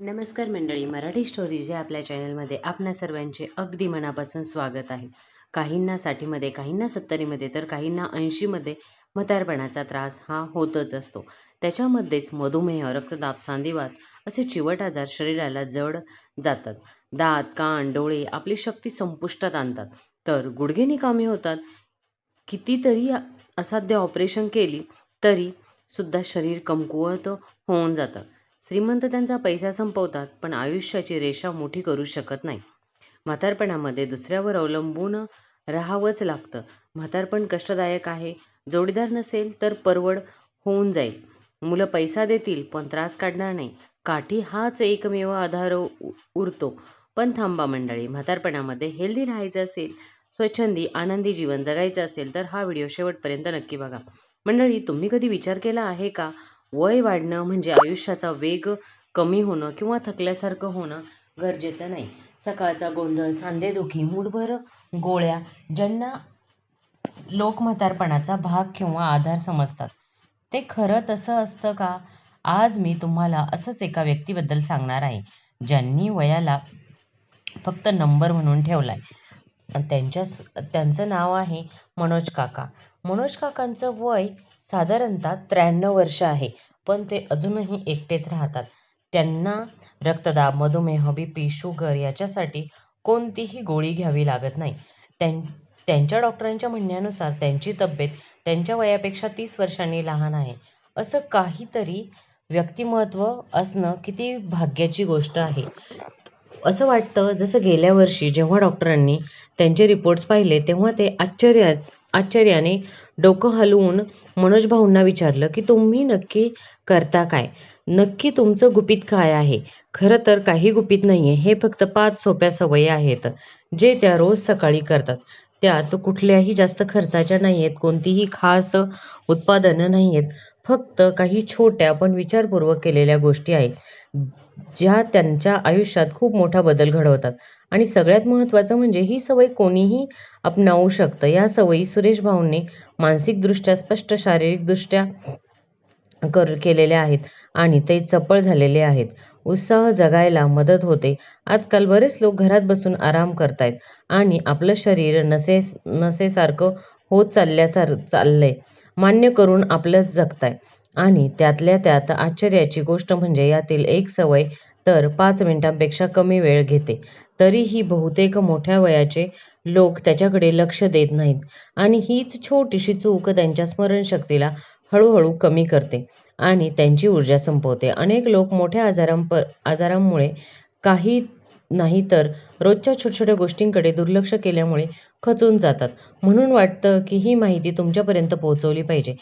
नमस्कार मंडळी, मराठी स्टोरीज या आपल्या चॅनलमध्ये आपणा सर्वांचे अगदी मनापासून स्वागत आहे. काहींना 60मध्ये, काहींना 70मध्ये तर काहींना 80मध्ये म्हातारपणाचा त्रास हा होतच असतो. त्याच्यामध्येच मधुमेह, रक्तदाब, सांधिवात असे चिवट आजार शरीराला जड जातात. दात, कान, डोळे आपली शक्ती संपुष्टात आणतात, तर गुडघे निकामी होतात. कितीतरी असाध्य ऑपरेशन केली तरी सुद्धा शरीर कमकुवत होऊन जातं. श्रीमंत त्यांचा पैसा संपवतात, पण आयुष्याची रेषा मोठी करू शकत नाही. म्हातारपणामध्ये दुसऱ्यावर अवलंबून राहावंच लागतं. म्हातारपण कष्टदायक आहे. जोडीदार नसेल तर परवड होऊन जाईल. मुलं पैसा देतील पण त्रास काढणार नाही. काठी हाच एकमेव आधार उरतो. पण थांबा मंडळी, म्हातारपणामध्ये हेल्दी राहायचं असेल, स्वच्छंदी आनंदी जीवन जगायचं असेल तर हा व्हिडिओ शेवटपर्यंत नक्की बघा. मंडळी, तुम्ही कधी विचार केला आहे का, वय वाढणं म्हणजे आयुष्याचा वेग कमी होणं किंवा थकल्यासारखं होणं गरजेचं नाही. सकाळचा गोंधळ, सांधेदुखी, मूठभर गोळ्या ज्यांना लोक म्हातारपणाचा भाग किंवा आधार समजतात, ते खरं तसं असतं का? आज मी तुम्हाला असंच एका व्यक्तीबद्दल सांगणार आहे, ज्यांनी वयाला फक्त नंबर म्हणून ठेवलाय. त्यांचं नाव आहे मनोज काका. मनोज काकांचं वय साधारणतः 93 वर्ष आहे, पण ते अजूनही एकटेच राहतात. त्यांना रक्तदाब, मधुमेह, बीपी, शुगर याच्यासाठी कोणतीही गोळी घ्यावी लागत नाही. त्यांच्या डॉक्टरांच्या म्हणण्यानुसार त्यांची तब्येत त्यांच्या वयापेक्षा 30 वर्षांनी लहान आहे. असं काहीतरी व्यक्तिमत्व असणं किती भाग्याची गोष्ट आहे. असं वाटतं जसं गेल्या वर्षी जेव्हा डॉक्टरांनी त्यांचे रिपोर्ट्स पाहिले तेव्हा ते आश्चर्याने डोकं हलवून मनोज भाऊंना विचारलं की तुम्ही नक्की करता काय? नक्की तुमचं गुपित काय आहे? खरं तर काही गुपित नाहीये. हे फक्त 5 सोप्या सवयी आहेत, जे त्या रोज सकाळी करतात. त्यात कुठल्याही जास्त खर्चाच्या नाहीयेत, कोणतीही खास उत्पादनं नाहीयेत. फक्त काही छोट्या पण विचारपूर्वक केलेल्या गोष्टी आहेत, ज्या त्यांच्या आयुष्यात खूप मोठा बदल घडवतात. आणि सगळ्यात महत्त्वाचं म्हणजे ही सवय कोणीही अपनावू शकतं. या सवयी सुरेश भाऊंनी मानसिकदृष्ट्या स्पष्ट, शारीरिकदृष्ट्या केलेल्या आहेत आणि ते चपळ झालेले आहेत. उत्साह जगायला मदत होते. आजकाल बरेच लोक घरात बसून आराम करतायत आणि आपलं शरीर नसेसारखं होत चाललंय मान्य करून आपलं जगताय. आणि त्यातल्या त्यात आश्चर्याची गोष्ट म्हणजे यातील एक सवय तर 5 मिनिटांपेक्षा कमी वेळ घेते. तरीही बहुतेक मोठ्या वयाचे लोक त्याच्याकडे लक्ष देत नाहीत आणि हीच छोटीशी चूक त्यांच्या स्मरणशक्तीला हळूहळू कमी करते आणि त्यांची ऊर्जा संपवते. अनेक लोक मोठ्या आजारांमुळे काही नाही तर रोजच्या छोट्या गोष्टींकडे दुर्लक्ष केल्यामुळे खचून जातात. म्हणून वाटतं की ही माहिती तुमच्यापर्यंत पोहोचवली पाहिजे.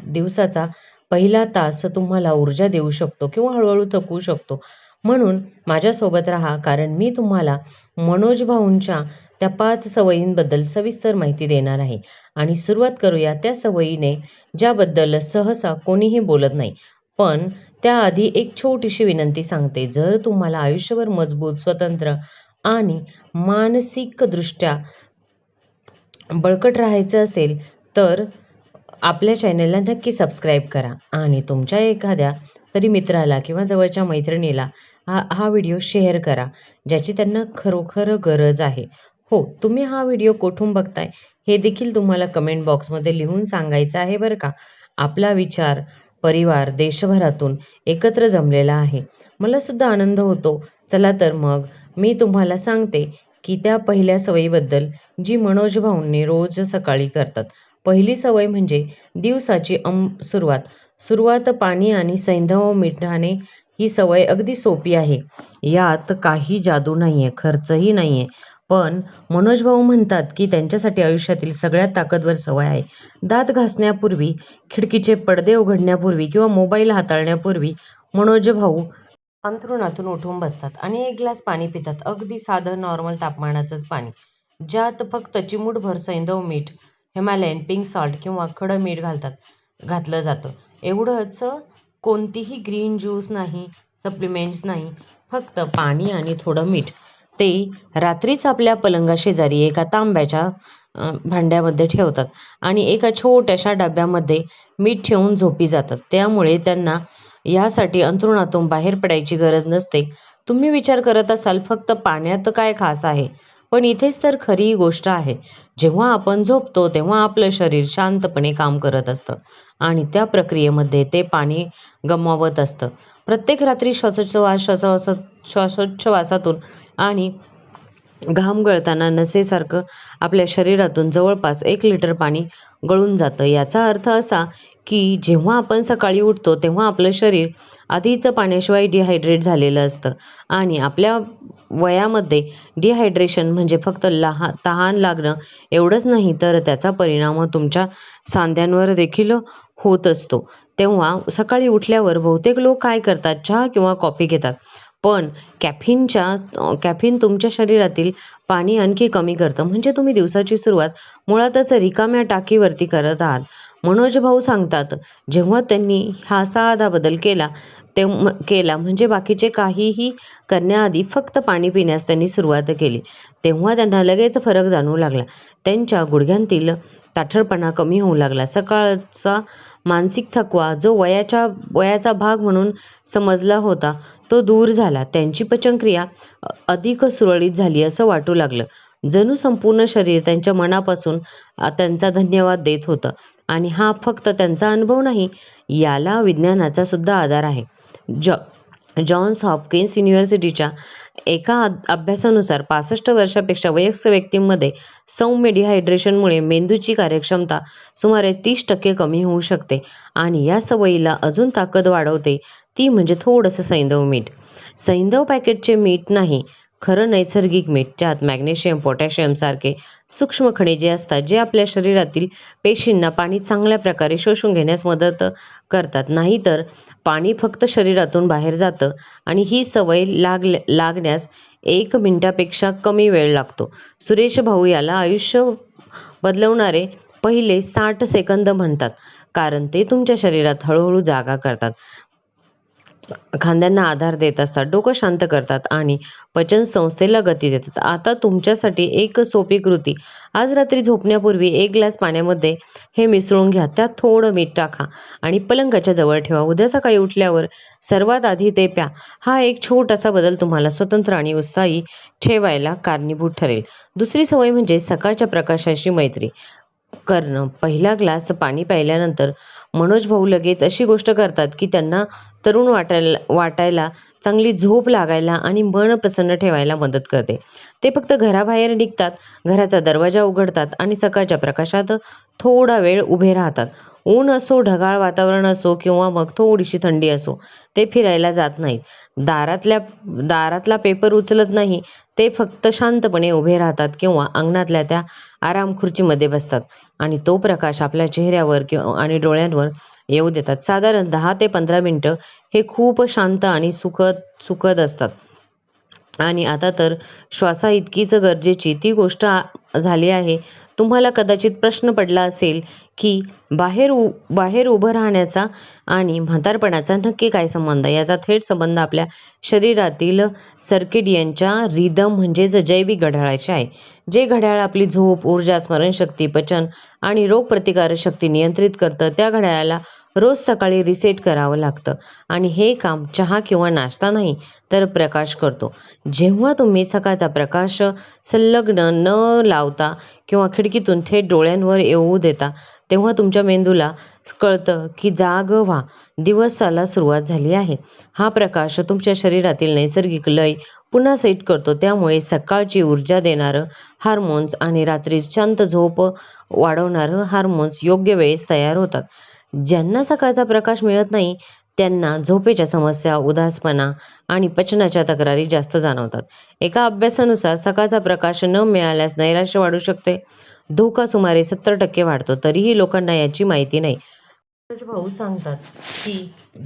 दिवसाचा पहिला तास तुम्हाला ऊर्जा देऊ शकतो किंवा हळूहळू थकवू शकतो. म्हणून माझ्यासोबत राहा, कारण मी तुम्हाला मनोज भाऊंच्या त्या 5 सवयींबद्दल सविस्तर माहिती देणार आहे. आणि सुरुवात करूया त्या सवयीने, ज्याबद्दल सहसा कोणीही बोलत नाही. पण त्याआधी एक छोटीशी विनंती सांगते. जर तुम्हाला आयुष्यभर मजबूत, स्वतंत्र आणि मानसिकदृष्ट्या बळकट राहायचं असेल तर आपल्या चॅनलला नक्की सबस्क्राईब करा आणि तुमच्या एखाद्या तरी मित्राला किंवा जवळच्या मैत्रिणीला हा व्हिडिओ शेअर करा, ज्याची त्यांना खरोखर गरज आहे. हो, तुम्ही हा व्हिडिओ कुठून बघताय हे देखील तुम्हाला कमेंट बॉक्समध्ये लिहून सांगायचं आहे बरं का. आपला विचार परिवार देशभरातून एकत्र जमलेला आहे. मला सुद्धा आनंद होतो. चला तर मग मी तुम्हाला सांगते की त्या पहिल्या सवयीबद्दल, जी मनोज भाऊंनी रोज सकाळी करतात. पहिली सवय म्हणजे दिवसाची सुरुवात पाणी आणि सैंधव मिठाने. ही सवय अगदी सोपी आहे. यात काही जादू नाहीये, खर्चही नाहीये. पण मनोज भाऊ म्हणतात की त्यांच्यासाठी आयुष्यातील सगळ्यात ताकदवर सवय आहे. दात घासण्यापूर्वी, खिडकीचे पडदे उघडण्यापूर्वी किंवा मोबाईल हाताळण्यापूर्वी मनोज भाऊ अंथरुणातून उठून बसतात आणि एक ग्लास पाणी पितात. अगदी साधं नॉर्मल तापमानाचंच पाणी, ज्यात फक्त चिमूटभर सैंधव मीठ, हिमालयन पिंक सॉल्ट किंवा खडं मीठ घातलं जातं. एवढंच. कोणतीही ग्रीन ज्यूस नाही, सप्लिमेंट्स नाही, फक्त पाणी आणि थोडं मीठ. ते रात्रीच आपल्या पलंगाशेजारी एका तांब्याच्या भांड्यामध्ये ठेवतात आणि एका छोट्याशा डब्यामध्ये मीठ ठेवून झोपी जातात. त्यामुळे त्यांना यासाठी अंथरुणातून बाहेर पडायची गरज नसते. तुम्ही विचार करत असाल फक्त पाण्यात काय खास आहे, पण इथेच तर खरी गोष्ट आहे. जेव्हा आपण झोपतो तेव्हा आपलं शरीर शांतपणे काम करत असतं आणि त्या प्रक्रियेमध्ये ते पाणी गमावत असतं. प्रत्येक रात्री श्वासोच्छवासातून आणि घाम गळताना नसेसारखं आपल्या शरीरातून जवळपास 1 लिटर पाणी गळून जातं. याचा अर्थ असा की जेव्हा आपण सकाळी उठतो तेव्हा आपलं शरीर आधीच पाण्याशिवाय डिहायड्रेट झालेलं असतं आणि आपल्या वयामध्ये डिहायड्रेशन म्हणजे फक्त तहान लागणं एवढंच नाही, तर त्याचा परिणाम तुमच्या सांध्यांवर देखील होत असतो. तेव्हा सकाळी उठल्यावर बहुतेक लोक काय करतात, चहा किंवा कॉफी घेतात. पण कॅफीन तुमच्या शरीरातील पाणी आणखी कमी करतं. म्हणजे तुम्ही दिवसाची सुरुवात मुळातच रिकाम्या टाकीवरती करत आहात. मनोज भाऊ सांगतात, जेव्हा त्यांनी हा साधा बदल केला म्हणजे बाकीचे काहीही करण्याआधी फक्त पाणी पिण्यास त्यांनी सुरुवात केली, तेव्हा त्यांना लगेच फरक जाणवू लागला. त्यांच्या गुडघ्यांतील ताठरपणा कमी होऊ लागला. सकाळचा मानसिक थकवा जो वयाचा भाग म्हणून समजला होता तो दूर झाला. त्यांची पचनक्रिया अधिक सुरळीत झाली असं वाटू लागलं. जणू संपूर्ण शरीर त्यांच्या मनापासून त्यांचा धन्यवाद देत होतं. आणि हा फक्त त्यांचा अनुभव नाही, याला विज्ञानाचा सुद्धा आधार आहे. जॉन्स हॉपकिन्स युनिव्हर्सिटीच्या एका अभ्यासानुसार 65 वर्षापेक्षा वयस्क व्यक्तींमध्ये सौम्य डिहायड्रेशनमुळे मेंदूची कार्यक्षमता सुमारे 30% कमी होऊ शकते आणि या सवयीला अजून ताकद वाढवते ती म्हणजे थोडंसं सैंधव मीठ. सैंधव पॅकेटचे मीठ नाही, खरं नैसर्गिक मीठ, ज्यात मॅग्नेशियम, पोटॅशियम सारखे सूक्ष्म खनिजे असतात जे आपल्या शरीरातील पेशींना पाणी चांगल्या प्रकारे शोषून घेण्यास मदत करतात. नाहीतर पाणी फक्त शरीरातून बाहेर जातं आणि ही सवय लागण्यास 1 मिनिटापेक्षा कमी वेळ लागतो. सुरेश भाऊ याला आयुष्य बदलवणारे पहिले 60 सेकंद म्हणतात, कारण ते तुमच्या शरीरात हळूहळू जागा करतात, खांद्यांना आधार देत असतात, डोकं शांत करतात आणि पचन संस्थेला गती देतात. आता तुमच्यासाठी एक सोपी कृती. आज रात्री झोपण्यापूर्वी 1 ग्लास पाण्यामध्ये हे मिसळून घ्या. त्यात थोडं मीठ टाका आणि पलंगाच्या जवळ ठेवा. उद्या सकाळी उठल्यावर सर्वात आधी ते प्या. हा एक छोटासा बदल तुम्हाला स्वतंत्र आणि उत्साही ठेवायला कारणीभूत ठरेल. दुसरी सवय म्हणजे सकाळच्या प्रकाशाशी मैत्री करणं. पहिला ग्लास पाणी प्यायल्यानंतर मनोज भाऊ लगेच अशी गोष्ट करतात की त्यांना तरुण वाटायला, चांगली झोप लागायला आणि मन प्रसन्न ठेवायला मदत करते. ते फक्त घराबाहेर निघतात, घराचा दरवाजा उघडतात आणि सकाळच्या प्रकाशात थोडा वेळ उभे राहतात. ऊन असो, ढगाळ वातावरण असो किंवा मग थोडीशी थंडी असो, ते फिरायला जात नाहीत. दारातला पेपर उचलत नाही. ते फक्त शांतपणे उभे राहतात किंवा अंगणातल्या त्या आराम खुर्चीमध्ये बसतात आणि तो प्रकाश आपल्या चेहऱ्यावर आणि डोळ्यांवर येऊ देतात. साधारण 10 ते 15 मिनिटं हे खूप शांत आणि सुखद असतात. आणि आता तर श्वासाइतकीच गरजेची ती गोष्ट झाली आहे. तुम्हाला कदाचित प्रश्न पडला असेल की बाहेर उभं राहण्याचा आणि म्हातारपणाचा नक्की काय संबंध? याचा थेट संबंध आपल्या शरीरातील सर्केडियनच्या रिदम म्हणजेच जैविक घड्याळाशी आहे. जे घड्याळ आपली झोप, ऊर्जा, स्मरणशक्ती, पचन आणि रोगप्रतिकारक शक्ती नियंत्रित करतं, त्या घड्याळाला रोज सकाळी रिसेट करावं लागतं आणि हे काम चहा किंवा नाश्ता नाही, तर प्रकाश करतो. जेव्हा तुम्ही सकाळचा प्रकाश संलग्न न लावता किंवा खिडकीतून थेट डोळ्यांवर येऊ देता, तेव्हा तुमच्या मेंदूला कळतं की जाग व्हा, दिवसाला सुरुवात झाली आहे. हा प्रकाश तुमच्या शरीरातील नैसर्गिक लय पुन्हा सेट करतो. त्यामुळे सकाळची ऊर्जा देणारं हार्मोन्स आणि रात्री शांत झोप वाढवणारं हार्मोन्स योग्य वेळेस तयार होतात. ज्यांना सकाळचा प्रकाश मिळत नाही त्यांना झोपेच्या समस्या, उदासपणा आणि पचनाच्या तक्रारी जास्त जाणवतात. एका अभ्यासानुसार सकाळचा प्रकाश न मिळाल्यास नैराश्य वाढू शकते. धोका सुमारे 70% वाढतो. तरीही लोकांना याची माहिती नाही. मनोज भाऊ सांगतात की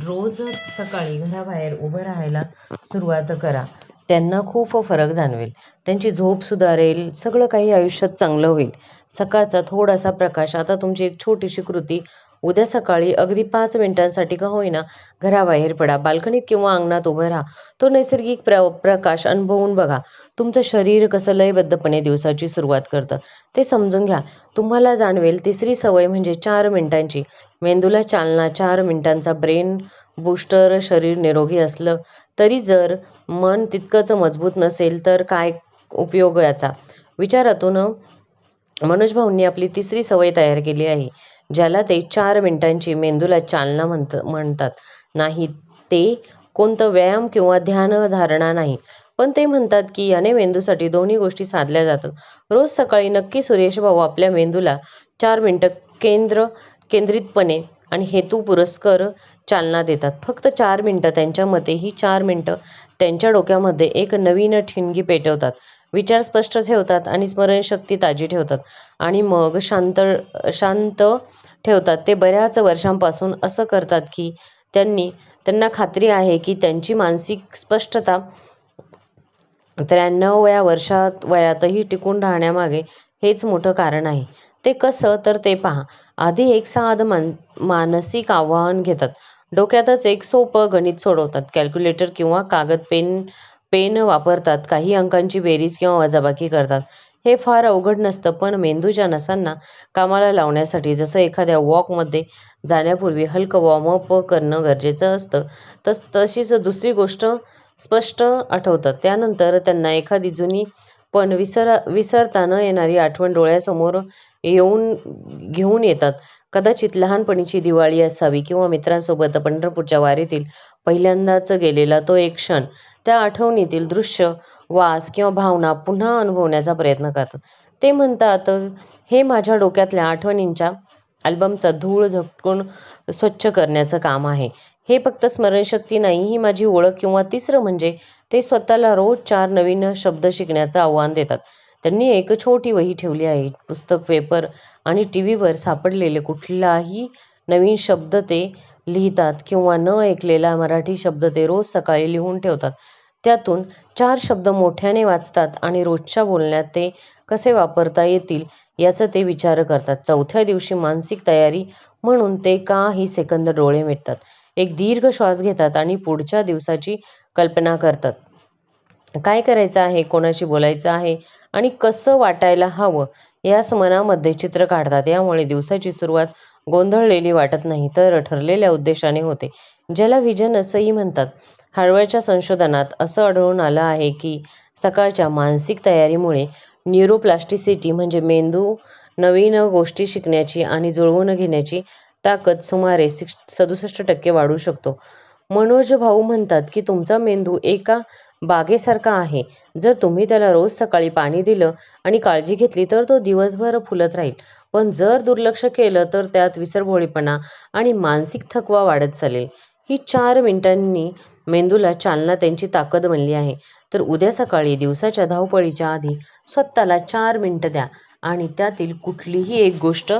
रोज सकाळी घराबाहेर उभं राहायला सुरुवात करा. त्यांना खूप फरक जाणवेल. त्यांची झोप सुधारेल, सगळं काही आयुष्यात चांगलं होईल. सकाळचा थोडासा प्रकाश. आता तुमची एक छोटीशी कृती. उद्या सकाळी अगदी 5 मिनिटांसाठी का होईना घराबाहेर पडा. बाल्कनीत किंवा अंगणात उभं राहा. तो नैसर्गिक प्रकाश अनुभवून बघा. तुमचं शरीर कसं लयबद्धपणे दिवसाची सुरुवात करतं ते समजून घ्या. तुम्हाला जाणवेल. तिसरी सवय म्हणजे 4 मिनिटांची मेंदूला चालना. 4 मिनिटांचा ब्रेन बूस्टर. शरीर निरोगी असलं तरी जर मन तितकंच मजबूत नसेल तर काय उपयोग याचा. विचारातून मनोज भाऊंनी आपली तिसरी सवय तयार केली आहे, ज्याला ते 4 मिनिटांची मेंदूला चालना म्हणतात. नाही, ते कोणतं व्यायाम किंवा ध्यानधारणा नाही, पण ते म्हणतात की याने मेंदूसाठी दोन्ही गोष्टी साधल्या जातात. रोज सकाळी नक्की सुरेश भाऊ आपल्या मेंदूला 4 मिनिटं केंद्रितपणे आणि हेतुपुरस्सर चालना देतात. फक्त 4 मिनिटं. त्यांच्या मते ही 4 मिनिटं त्यांच्या डोक्यामध्ये एक नवीन ठिणगी पेटवतात, विचार स्पष्ट ठेवतात आणि स्मरणशक्ती ताजी ठेवतात आणि मग शांत ठेवतात. ते बऱ्याच वर्षांपासून असं करतात की त्यांना खात्री आहे की त्यांची मानसिक स्पष्टता 93व्या वयातही टिकून राहण्यामागे हेच मोठं कारण आहे. ते कसं तर ते पहा. आधी एक साधं मानसिक आव्हान घेतात. डोक्यातच एक सोपं गणित सोडवतात. कॅल्क्युलेटर किंवा कागद पेन वापरतात. काही अंकांची बेरीज किंवा वजाबाकी करतात. हे फार अवघड नसतं, पण मेंदूच्या नसांना कामाला लावण्यासाठी जसं एखाद्या वॉकमध्ये जाण्यापूर्वी हलकं वॉर्मअप करणं गरजेचं असतं, तशीच दुसरी गोष्ट स्पष्ट आठवतात. त्यानंतर त्यांना एखादी जुनी पण विसरता न येणारी आठवण डोळ्यासमोर घेऊन येतात. कदाचित लहानपणीची दिवाळी असावी किंवा मित्रांसोबत पंढरपूरच्या वारीतील पहिल्यांदाच गेलेला तो एक क्षण. त्या आठवणीतील दृश्य, वास किंवा भावना पुन्हा अनुभवण्याचा प्रयत्न करतात. ते म्हणतात, हे माझ्या डोक्यातल्या आठवणींच्या अल्बमचा धूळ झटकून स्वच्छ करण्याचं काम आहे. हे फक्त स्मरणशक्ती नाही, ही माझी ओळख. किंवा तिसरं म्हणजे ते स्वतःला रोज 4 नवीन शब्द शिकण्याचं आव्हान देतात. त्यांनी एक छोटी वही ठेवली आहे. पुस्तक, पेपर आणि टीव्हीवर सापडलेले कुठलाही नवीन शब्द ते लिहितात किंवा न ऐकलेला मराठी शब्द ते रोज सकाळी लिहून ठेवतात. त्यातून 4 शब्द मोठ्याने वाचतात आणि रोजच्या बोलण्यात ते कसे वापरता येतील याचा ते विचार करतात. 4थ्या दिवशी मानसिक तयारी म्हणून ते काही सेकंद डोळे मिटतात, एक दीर्घ श्वास घेतात आणि पुढच्या दिवसाची कल्पना करतात. काय करायचं आहे, कोणाशी बोलायचं आहे आणि कसं वाटायला हवं याच मनामध्ये चित्र काढतात. यामुळे दिवसाची सुरुवात गोंधळलेली वाटत नाही, तर ठरलेल्या उद्देशाने होते, ज्याला व्हिजन असंही म्हणतात. हार्वर्डच्या संशोधनात असं आढळून आलं आहे की सकाळच्या मानसिक तयारीमुळे न्यूरोप्लास्टिसिटी म्हणजे मेंदू नवीन गोष्टी शिकण्याची आणि जुळवून घेण्याची ताकद सुमारे 67% वाढू शकतो. मनोज भाऊ म्हणतात की तुमचा मेंदू एका बागेसारखा आहे. जर तुम्ही त्याला रोज सकाळी पाणी दिलं आणि काळजी घेतली तर तो दिवसभर फुलत राहील. पण जर दुर्लक्ष केलं तर त्यात विसरभोळीपणा आणि मानसिक थकवा वाढत चालेल. ही 4 मिनिटांनी मेंदूला चालना त्यांची ताकद बनली आहे. तर उद्या सकाळी दिवसाच्या धावपळीच्या आधी स्वतःला 4 मिनिटं द्या आणि त्यातील कुठलीही एक गोष्ट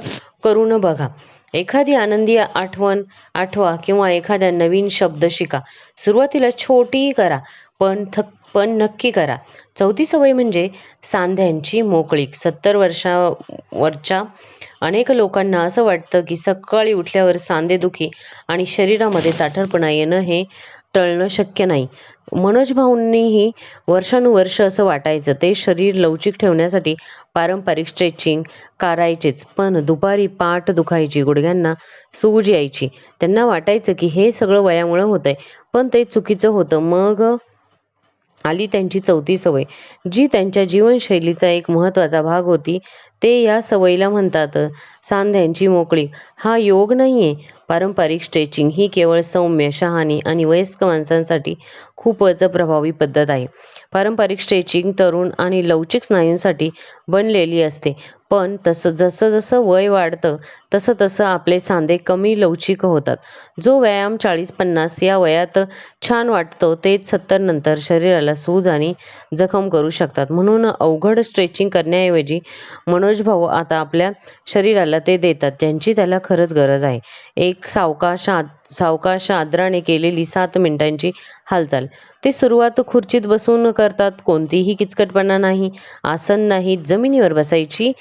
करून बघा. एखादी आनंदी आठवण आठवा किंवा एखादा नवीन शब्द शिका. सुरुवातीला छोटी करा, पण नक्की करा. 4थी सवय म्हणजे सांध्यांची मोकळीक. 70 वर्षावरच्या अनेक लोकांना असं वाटतं की सकाळी उठल्यावर सांधेदुखी आणि शरीरामध्ये ताठरपणा येणं हे टळणं शक्य नाही. मनोज भाऊंनीही वर्षानुवर्ष असं वाटायचं. ते शरीर लवचिक ठेवण्यासाठी पारंपरिक स्ट्रेचिंग करायचेच, पण दुपारी पाठ दुखायची, गुडघ्यांना सूज यायची. त्यांना वाटायचं की हे सगळं वयामुळं होतंय, पण ते चुकीचं होतं. मग आली त्यांची 4थी सवय, जी त्यांच्या जीवनशैलीचा एक महत्त्वाचा भाग होती. ते या सवयीला म्हणतात सांध्यांची मोकळीक. हा योग नाहीये. पारंपरिक स्ट्रेचिंग ही केवळ सौम्य, शहाणी आणि वयस्क माणसांसाठी खूपच प्रभावी पद्धत आहे. पारंपरिक स्ट्रेचिंग तरुण आणि लवचिक स्नायूंसाठी बनलेली असते, पण जसं जसं वय वाढतं तसं तसं आपले सांधे कमी लवचिक होतात. जो व्यायाम 40-50 या वयात छान वाटतो तेच 70 नंतर शरीराला सूज आणि जखम करू शकतात. म्हणून अवघड स्ट्रेचिंग करण्याऐवजी मनोज भाऊ आता आपल्या शरीराला ते देतात ज्यांची त्याला खरंच गरज आहे. एक सावकाश सावकाश आदराने केलेली 7 मिनिटांची हालचाल. ते सुरुवात खुर्चीत बसून करतात. कोणतीही किचकटपणा नाही, आसन नाही, जमिनीवर बसायची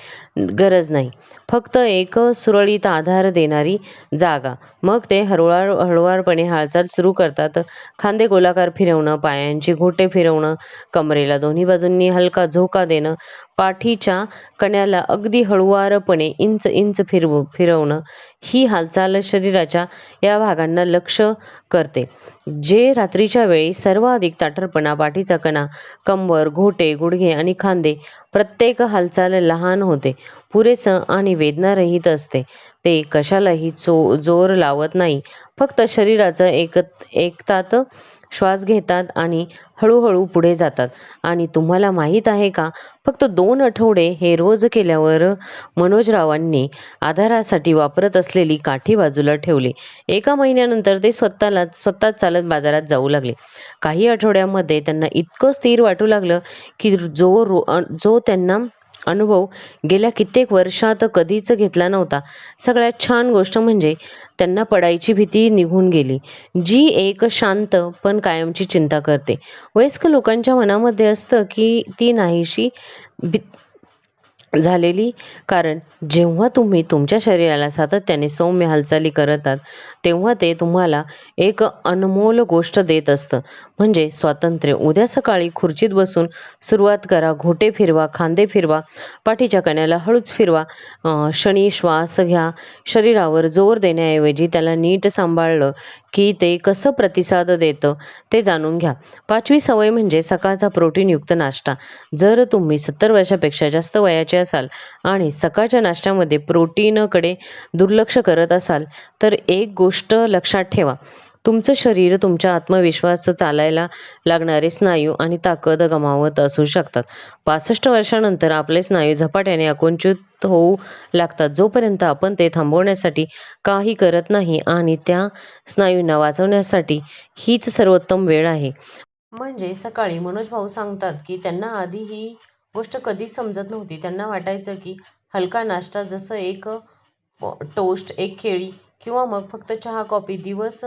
गरज नाही. फक्त एक सुरळीत आधार देणारी जागा. मग ते हळुवारपणे हालचाल सुरू करतात. खांदे गोलाकार फिरवणं, पायांची घोटे फिरवणं, कमरेला दोन्ही बाजूंनी हलका झोका देणं, पाठीच्या कण्याला अगदी हळुवारपणे इंच इंच फिरवणं. ही हालचाल शरीराच्या या भागांना लक्ष करते, जे रात्रीच्या वेळी सर्वाधिक ताठरपणा. पाठीचा कणा, कंबर, घोटे, गुडघे आणि खांदे प्रत्येक हालचाल लहान होते, पुरेसं आणि वेदनारहित असते. ते कशालाही जोर लावत नाही, फक्त शरीराचं ऐकतात, श्वास घेतात आणि हळूहळू पुढे जातात. आणि तुम्हाला माहीत आहे का, फक्त 2 आठवडे हे रोज केल्यावर मनोजरावांनी आधारासाठी वापरत असलेली काठी बाजूला ठेवली. 1 महिन्यानंतर ते स्वतः चालत बाजारात जाऊ लागले. काही आठवड्यांमध्ये त्यांना इतकं स्थिर वाटू लागलं की जो त्यांना अनुभव गेल्या कित्येक वर्षात कधीच घेतला नव्हता. सगळ्यात छान गोष्ट म्हणजे त्यांना पडायची भीती निघून गेली, जी एक शांत पण कायमची चिंता करते. वयस्क लोकांच्या मनामध्ये असतं की ती नाहीशी झालेली. कारण जेव्हा तुम्ही तुमच्या शरीराला सातत्याने सौम्य हालचाली करतात, तेव्हा ते तुम्हाला एक अनमोल गोष्ट देत असतं, म्हणजे स्वातंत्र्य. उद्या सकाळी खुर्चीत बसून सुरुवात करा. घोटे फिरवा, खांदे फिरवा, पाठीच्या कण्याला हळूच फिरवा. क्षणी श्वास घ्या. शरीरावर जोर देण्याऐवजी त्याला नीट सांभाळलं की ते कसं प्रतिसाद देतं ते जाणून घ्या. 5वी सवय म्हणजे सकाळचा प्रोटीनयुक्त नाश्ता. जर तुम्ही 70 वर्षापेक्षा जास्त वयाचे असाल आणि सकाळच्या नाश्त्यामध्ये प्रोटीनकडे दुर्लक्ष करत असाल, तर एक गोष्ट लक्षात ठेवा. तुमचं शरीर तुमच्या आत्मविश्वास, चालायला लागणारे स्नायू आणि ताकद गमावत असू शकतात. 65 वर्षानंतर आपले स्नायू झपाट्याने आकुंचित होऊ लागतात, जोपर्यंत आपण ते थांबवण्यासाठी काही करत नाही. आणि त्या स्नायूंना वाचवण्यासाठी हीच सर्वोत्तम वेळ आहे. म्हणजे सकाळी मनोज भाऊ सांगतात की त्यांना आधी ही गोष्ट कधीच समजत नव्हती. त्यांना वाटायचं की हलका नाश्ता, जसं एक टोस्ट, एक केळी किंवा मग फक्त चहा कॉफी दिवस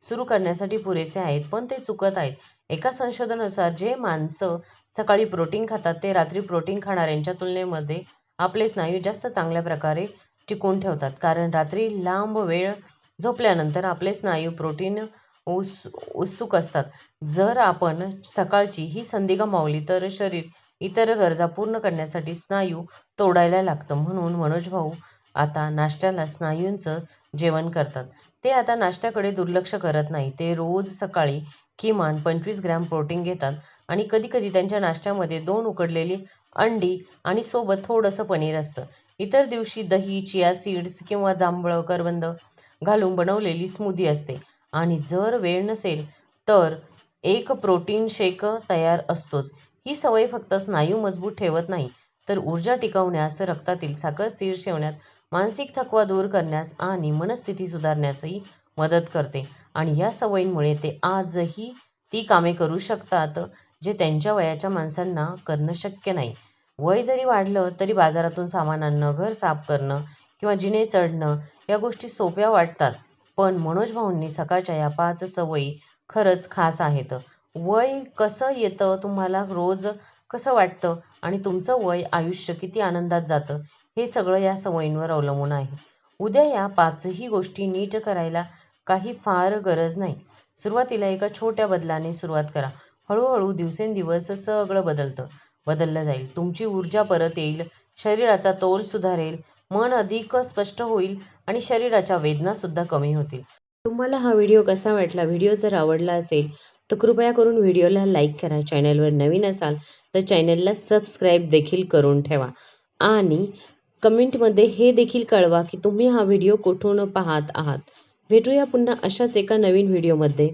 सुरू करण्यासाठी पुरेसे आहेत. पण ते चुकत आहेत. एका संशोधनानुसार जे माणसं सकाळी प्रोटीन खातात ते रात्री प्रोटीन खाणाऱ्यांच्या तुलनेमध्ये आपले स्नायू जास्त चांगल्या प्रकारे टिकवून ठेवतात. कारण रात्री लांब वेळ झोपल्यानंतर आपले स्नायू प्रोटीन उत्सुक असतात. जर आपण सकाळची ही संधी गमावली तर शरीर इतर गरजा पूर्ण करण्यासाठी स्नायू तोडायला लागतं. म्हणून मनोज भाऊ आता नाश्त्याला स्नायूंचं जेवण करतात. ते आता नाश्त्याकडे दुर्लक्ष करत नाही. ते रोज सकाळी किमान 25 ग्रॅम प्रोटीन घेतात आणि कधीकधी त्यांच्या नाश्त्यामध्ये 2 उकडलेली अंडी आणि सोबत थोडंसं पनीर असतं. इतर दिवशी दही, चिया सीड्स किंवा जांभळं, करवंद घालून बनवलेली स्मूदी असते. आणि जर वेळ नसेल तर एक प्रोटीन शेक तयार असतोच. ही सवय फक्त स्नायू मजबूत ठेवत नाही, तर ऊर्जा टिकवण्यास, रक्तातील साखर स्थिर ठेवण्यात, मानसिक थकवा दूर करण्यास आणि मनस्थिती सुधारण्यासही मदत करते. आणि या सवयींमुळे ते आजही ती कामे करू शकतात जे त्यांच्या वयाच्या माणसांना करणं शक्य नाही. वय जरी वाढलं तरी बाजारातून सामान आणणं, घर साफ करणं किंवा जिने चढणं या गोष्टी सोप्या वाटतात. पण मनोज भाऊंनी सकाळच्या या 5 सवयी खरंच खास आहेत. वय कसं येतं, तुम्हाला रोज कसं वाटतं आणि तुमचं वय आयुष्य किती आनंदात जातं, हे सगळं या सवयींवर अवलंबून आहे. उद्या या 5ही गोष्टी नीट करायला काही फार गरज नाही. सुरुवातीला एका छोट्या बदलाने सुरुवात करा. हळूहळू दिवसेंदिवस सगळं बदललं जाईल. तुमची ऊर्जा परत येईल, शरीराचा तोल सुधारेल, मन अधिक स्पष्ट होईल आणि शरीराच्या वेदनासुद्धा कमी होतील. तुम्हाला हा व्हिडिओ कसा वाटला? व्हिडिओ जर आवडला असेल तर कृपया करून व्हिडिओला लाईक करा. चॅनलवर नवीन असाल तर चॅनलला सबस्क्राईब देखील करून ठेवा. आणि कमेंटमध्ये हे देखील कळवा की तुम्ही हा व्हिडिओ कुठून पाहत आहात. भेटूया पुन्हा अशाच एका नवीन व्हिडिओमध्ये.